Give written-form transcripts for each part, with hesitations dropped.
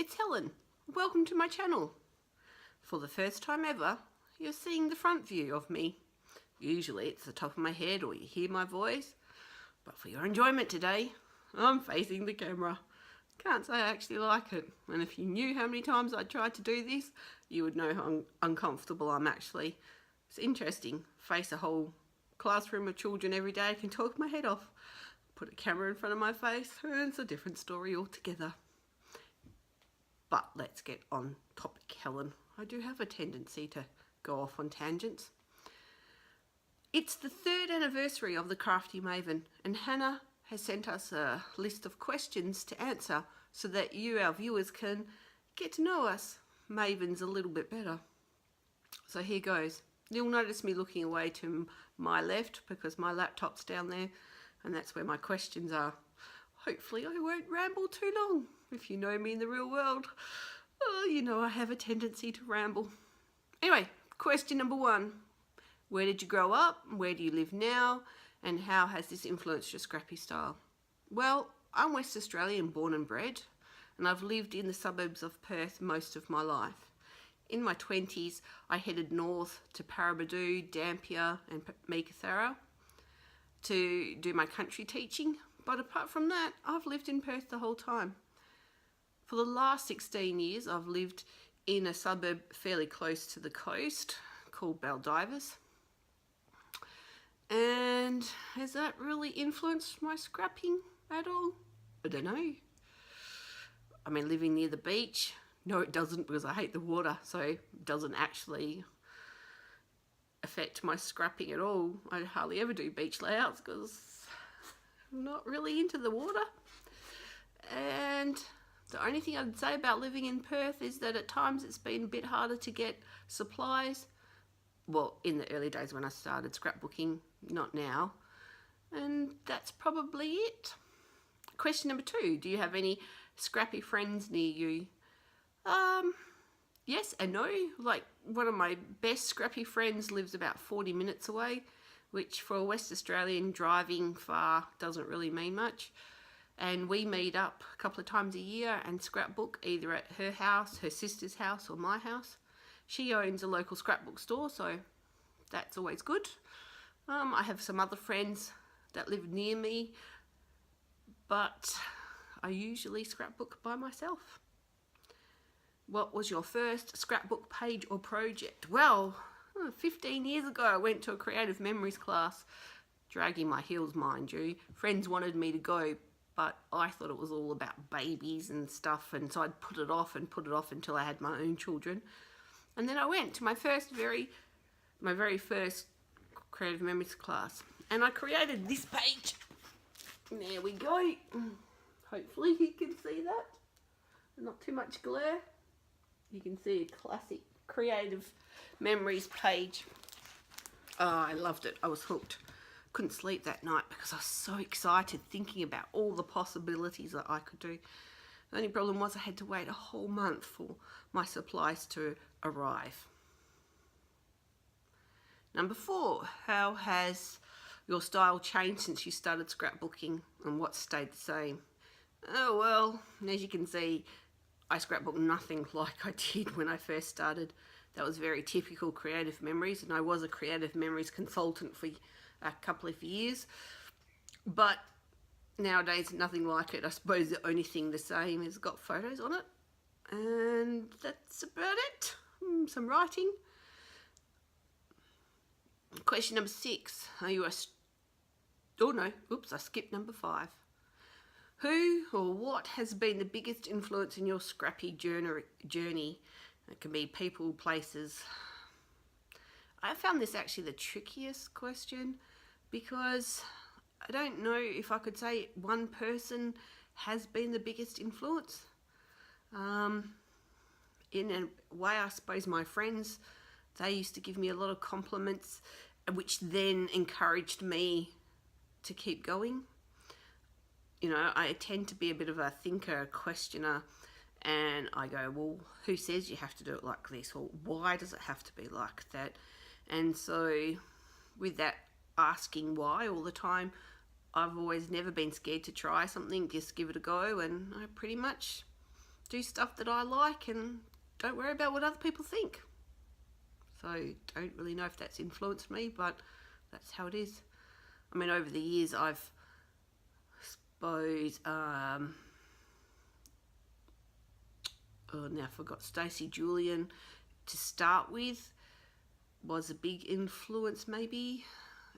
it's Helen. Welcome to my channel. For the first time ever, you're seeing the front view of me. Usually it's the top of my head or you hear my voice, but for your enjoyment today, I'm facing the camera. Can't say I actually like it, and if you knew how many times I tried to do this, you would know how uncomfortable I'm actually. It's interesting, face a whole classroom of children every day, I can talk my head off. Put a camera in front of my face, and it's a different story altogether. But let's get on topic, Helen. I do have a tendency to go off on tangents. It's the 3rd anniversary of the Crafty Maven, and Hannah has sent us a list of questions to answer so that you, our viewers, can get to know us Mavens a little bit better. So here goes. You'll notice me looking away to my left because my laptop's down there, and that's where my questions are. Hopefully I won't ramble too long. If you know me in the real world, you know I have a tendency to ramble. Anyway, question number 1. Where did you grow up? Where do you live now? And how has this influenced your scrappy style? Well, I'm West Australian born and bred, and I've lived in the suburbs of Perth most of my life. In my 20s, I headed north to Paraburdoo, Dampier and Meekatharra to do my country teaching, but apart from that, I've lived in Perth the whole time. For the last 16 years, I've lived in a suburb fairly close to the coast called Baldivis. And has that really influenced my scrapping at all? I don't know. I mean, living near the beach, no it doesn't, because I hate the water, so it doesn't actually affect my scrapping at all. I hardly ever do beach layouts because I'm not really into the water. And the only thing I'd say about living in Perth is that at times it's been a bit harder to get supplies. Well, in the early days when I started scrapbooking, not now. And that's probably it. Question number 2, do you have any scrappy friends near you? Yes and no. Like, one of my best scrappy friends lives about 40 minutes away, which for a West Australian, driving far doesn't really mean much. And we meet up a couple of times a year and scrapbook either at her house, her sister's house, or my house. She owns a local scrapbook store, so that's always good. I have some other friends that live near me, but I usually scrapbook by myself. What was your first scrapbook page or project? Well, 15 years ago I went to a creative memories class, dragging my heels mind you. Friends wanted me to go, but I thought it was all about babies and stuff, and so I'd put it off until I had my own children. And then I went to my very first creative memories class, and I created this page. There we go. Hopefully you can see that. Not too much glare. You can see a classic creative memories page. Oh, I loved it. I was hooked. Couldn't sleep that night because I was so excited thinking about all the possibilities that I could do. The only problem was I had to wait a whole month for my supplies to arrive. Number 4, how has your style changed since you started scrapbooking, and what stayed the same? Oh well, as you can see, I scrapbook nothing like I did when I first started. That was very typical creative memories, and I was a creative memories consultant for a couple of years. But nowadays, nothing like it. I suppose the only thing the same is got photos on it, and that's about it. Some writing. Question number 6. Are you I skipped number 5. Who or what has been the biggest influence in your scrappy journey? It can be people, places. I found this actually the trickiest question because I don't know if I could say one person has been the biggest influence. In a way, I suppose my friends, they used to give me a lot of compliments, which then encouraged me to keep going. You know, I tend to be a bit of a thinker, a questioner, and I go, well, who says you have to do it like this? Or why does it have to be like that? And so with that asking why all the time, I've always never been scared to try something, just give it a go, and I pretty much do stuff that I like and don't worry about what other people think. So don't really know if that's influenced me, but that's how it is. I mean, over the years I've suppose oh, now I forgot, Stacey Julian to start with was a big influence maybe,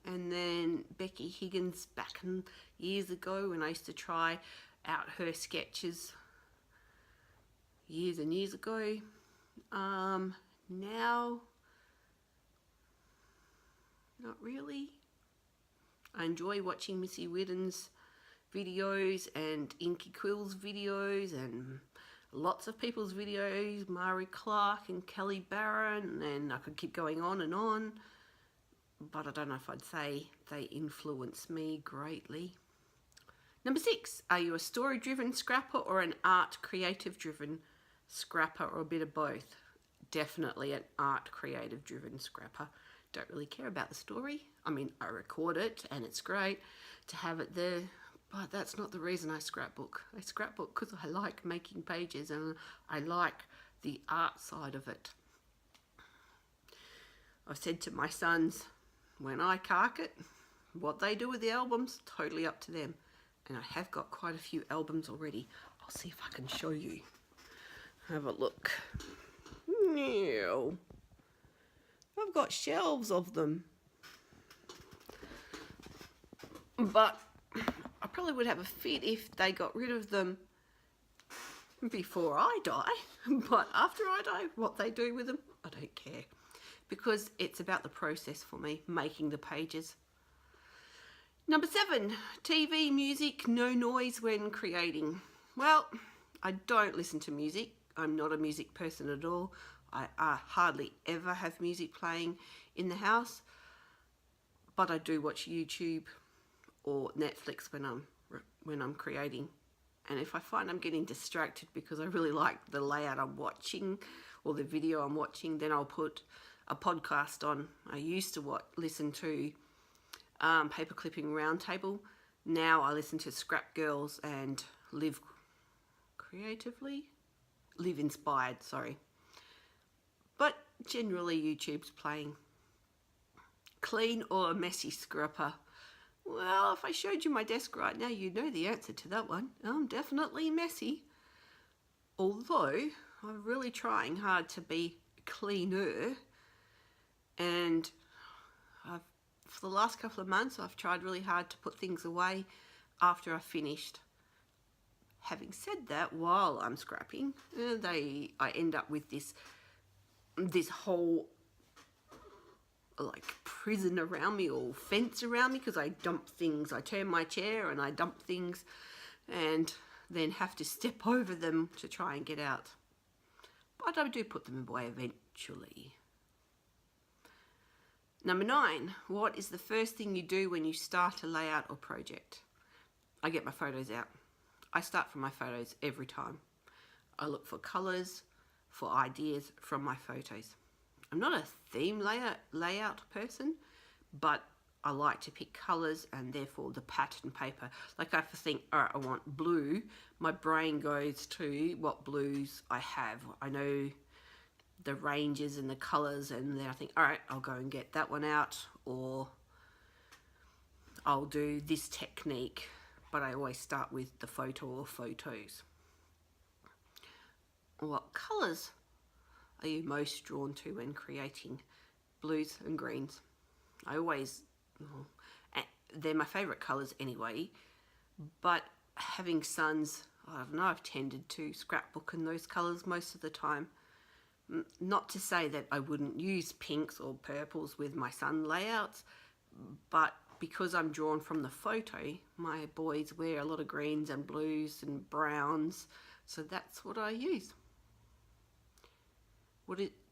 and then Becky Higgins back in years ago when I used to try out her sketches years and years ago. Now not really. I enjoy watching Missy Whitten's videos and Inky Quill's videos and lots of people's videos, Mari Clark and Kelly Barron, and I could keep going on, but I don't know if I'd say they influence me greatly. Number 6, are you a story-driven scrapper or an art creative-driven scrapper, or a bit of both? Definitely an art creative-driven scrapper. Don't really care about the story. I mean, I record it and it's great to have it there, but that's not the reason I scrapbook. I scrapbook because I like making pages and I like the art side of it. I've said to my sons, when I cark it, what they do with the albums, totally up to them. And I have got quite a few albums already. I'll see if I can show you. Have a look. No. I've got shelves of them. But I probably would have a fit if they got rid of them before I die. But after I die, what they do with them, I don't care. Because it's about the process for me, making the pages. Number 7, TV, music, no noise when creating. Well, I don't listen to music. I'm not a music person at all. I hardly ever have music playing in the house, but I do watch YouTube or Netflix when I'm creating. And if I find I'm getting distracted because I really like the layout I'm watching or the video I'm watching, then I'll put a podcast on. I used to listen to Paper Clipping Roundtable. Now I listen to Scrap Girls and Live Inspired, sorry. But generally YouTube's playing. Clean or a messy scrapper? Well, if I showed you my desk right now, you'd know the answer to that one. I'm definitely messy. Although I'm really trying hard to be cleaner, and for the last couple of months I've tried really hard to put things away after I've finished. Having said that, while I'm scrapping, I end up with this whole like prison around me or fence around me because I dump things. I turn my chair and I dump things and then have to step over them to try and get out. But I do put them away eventually. Number 9, what is the first thing you do when you start a layout or project? I get my photos out. I start from my photos every time. I look for colours, for ideas from my photos. I'm not a theme layout person, but I like to pick colours and therefore the pattern paper. Like if I think, all right, I want blue, my brain goes to what blues I have. I know the ranges and the colours, and then I think, all right, I'll go and get that one out, or I'll do this technique, but I always start with the photo or photos. What colours are you most drawn to when creating? Blues and greens. They're my favourite colours anyway, but having sons, I don't know, I've tended to scrapbook in those colours most of the time. Not to say that I wouldn't use pinks or purples with my son layouts, but because I'm drawn from the photo, my boys wear a lot of greens and blues and browns, so that's what I use.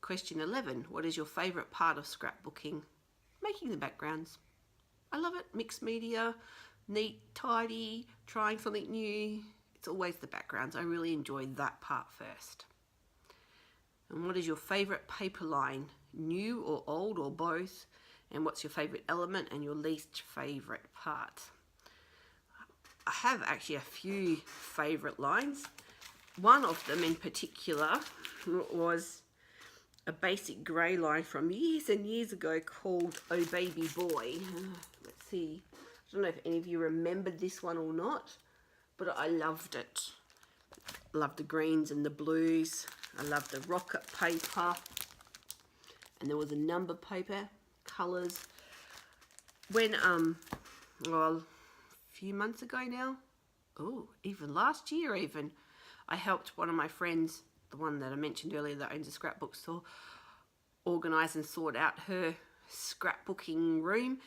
Question 11, what is your favourite part of scrapbooking? Making the backgrounds. I love it. Mixed media, neat, tidy, trying something new. It's always the backgrounds. I really enjoy that part first. And what is your favourite paper line? New or old or both? And what's your favourite element and your least favourite part? I have actually a few favourite lines, one of them in particular was a basic grey line from years and years ago called Oh Baby Boy. Let's see, I don't know if any of you remembered this one or not, but I loved it. I loved the greens and the blues. I loved the rocket paper, and there was a number paper, colours. When well, a few months ago now, oh, even last year even, I helped one of my friends, the one that I mentioned earlier that owns a scrapbook store, organise and sort out her scrapbooking room,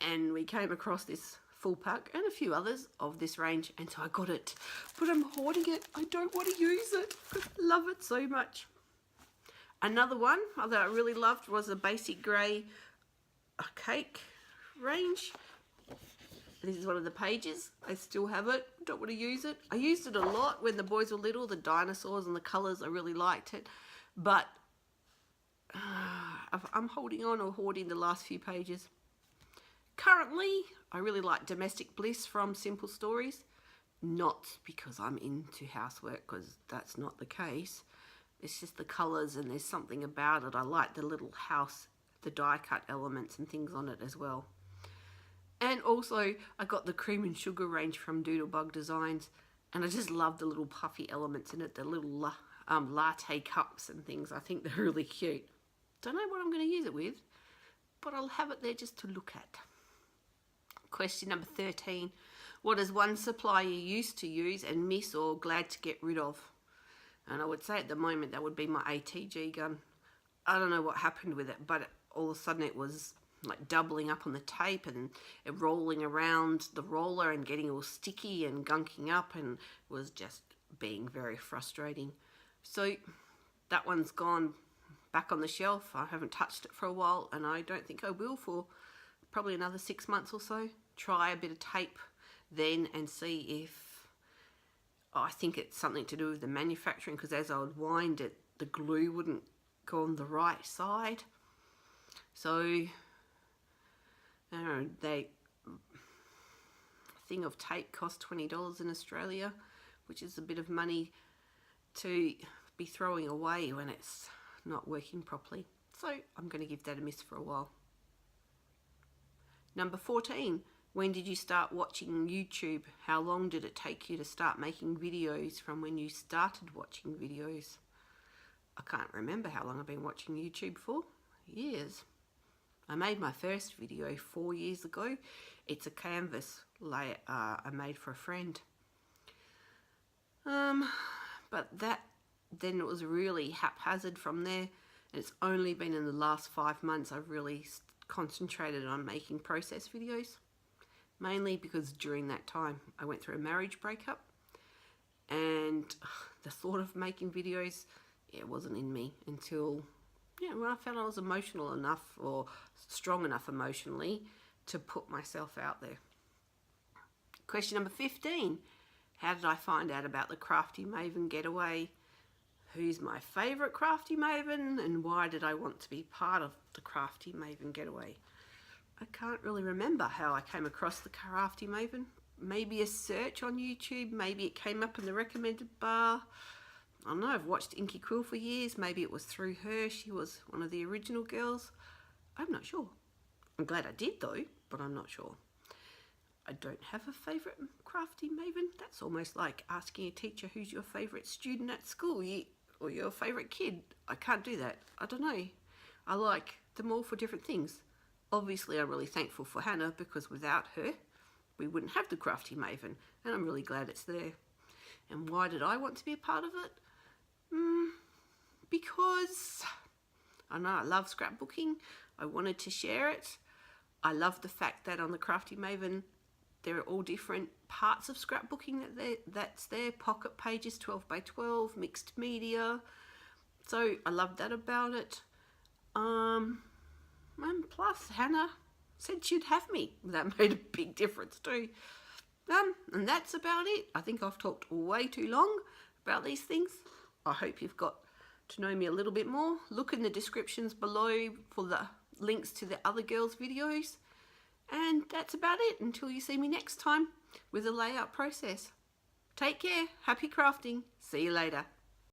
and we came across this full pack and a few others of this range, and so I got it, but I'm hoarding it. I don't want to use it because I love it so much. Another one that I really loved was a basic grey cake range. This is one of the pages. I still have it. Don't want to use it. I used it a lot when the boys were little, the dinosaurs and the colours. I really liked it. But I'm holding on or hoarding the last few pages. Currently, I really like Domestic Bliss from Simple Stories. Not because I'm into housework, because that's not the case. It's just the colours, and there's something about it. I like the little house, the die cut elements and things on it as well. And also, I got the Cream and Sugar range from Doodlebug Designs, and I just love the little puffy elements in it, the little latte cups and things. I think they're really cute. Don't know what I'm going to use it with, but I'll have it there just to look at. Question number 13. What is one supply you used to use and miss or glad to get rid of? And I would say at the moment that would be my ATG gun. I don't know what happened with it, but all of a sudden it was like doubling up on the tape and it rolling around the roller and getting all sticky and gunking up, and was just being very frustrating. So that one's gone back on the shelf. I haven't touched it for a while, and I don't think I will for probably another 6 months or so. Try a bit of tape then and see if I think it's something to do with the manufacturing, because as I would wind it, the glue wouldn't go on the right side. So a thing of tape cost $20 in Australia, which is a bit of money to be throwing away when it's not working properly. So I'm going to give that a miss for a while. Number 14. When did you start watching YouTube? How long did it take you to start making videos from when you started watching videos? I can't remember how long I've been watching YouTube for. Years. I made my first video 4 years ago. It's a canvas layer I made for a friend. But then it was really haphazard from there. And it's only been in the last 5 months I've really concentrated on making process videos. Mainly because during that time I went through a marriage breakup, and the thought of making videos, it wasn't in me until when I felt I was emotional enough or strong enough emotionally to put myself out there. Question number 15. How did I find out about the Crafty Maven Getaway? Who's my favourite Crafty Maven, and why did I want to be part of the Crafty Maven Getaway? I can't really remember how I came across the Crafty Maven. Maybe a search on YouTube, maybe it came up in the recommended bar. I don't know, I've watched Inky Quill for years. Maybe it was through her. She was one of the original girls. I'm not sure. I'm glad I did though, but I'm not sure. I don't have a favourite Crafty Maven. That's almost like asking a teacher who's your favourite student at school or your favourite kid. I can't do that. I don't know. I like them all for different things. Obviously, I'm really thankful for Hannah, because without her, we wouldn't have the Crafty Maven, and I'm really glad it's there. And why did I want to be a part of it? Because I know I love scrapbooking. I wanted to share it. I love the fact that on the Crafty Maven, there are all different parts of scrapbooking that's there. Pocket pages, 12 by 12, mixed media. So I love that about it. And plus, Hannah said she'd have me. That made a big difference too. And that's about it. I think I've talked way too long about these things. I hope you've got to know me a little bit more. Look in the descriptions below for the links to the other girls' videos. And that's about it until you see me next time with a layout process. Take care. Happy crafting. See you later.